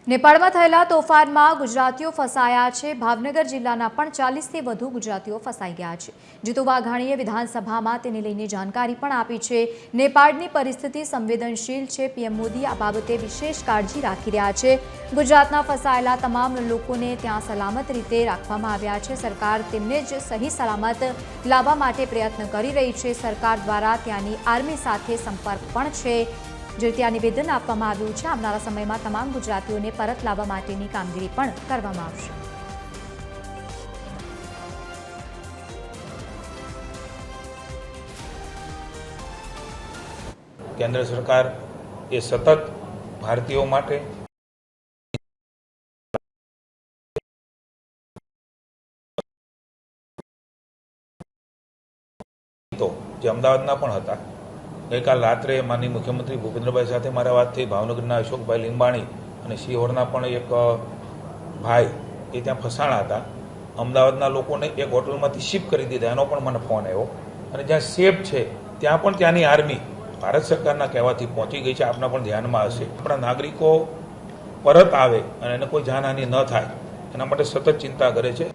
નેપાળમાં થયેલા તોફાનમાં ગુજરાતીઓ ફસાયા છે। ભાવનગર જિલ્લાના પણ 40થી વધુ ગુજરાતીઓ ફસાઈ ગયા છે। જીતુ વાઘાણીએ વિધાનસભામાં તેને લઈને જાણકારી પણ આપી છે। નેપાળની પરિસ્થિતિ સંવેદનશીલ છે। પીએમ મોદી આ બાબતે વિશેષ કાળજી રાખી રહ્યા છે। ગુજરાતના ફસાયેલા તમામ લોકોને ત્યાં સલામત રીતે રાખવામાં આવ્યા છે। સરકાર તેમને જ સહી સલામત લાવવા માટે પ્રયત્ન કરી રહી છે। સરકાર દ્વારા ત્યાંની આર્મી સાથે સંપર્ક પણ છે। જે ત્યાં નિવેદન આપવામાં આવ્યું છે। આવનારા સમયમાં તમામ ગુજરાતીઓને પરત લાવવા માટેની કામગીરી પણ કરવામાં આવશે। કેન્દ્ર સરકાર એ સતત ભારતીયો માટે જે અમદાવાદના પણ હતા। ગઈકાલ રાત્રે માનનીય મુખ્યમંત્રી ભૂપેન્દ્રભાઈ સાથે મારા વાત થઈ। ભાવનગરના અશોકભાઈ લીંબાણી અને શિહોરના પણ એક ભાઈ એ ત્યાં ફસાણા હતા। અમદાવાદના લોકોને એક હોટલમાંથી શિફ્ટ કરી દીધા, એનો પણ મને ફોન આવ્યો। અને જ્યાં સેફ છે ત્યાં પણ ત્યાંની આર્મી ભારત સરકારના કહેવાથી પહોંચી ગઈ છે। આપના પણ ધ્યાનમાં હશે। આપણા નાગરિકો પરત આવે અને એને કોઈ જાનહાનિ ન થાય એના માટે સતત ચિંતા કરે છે।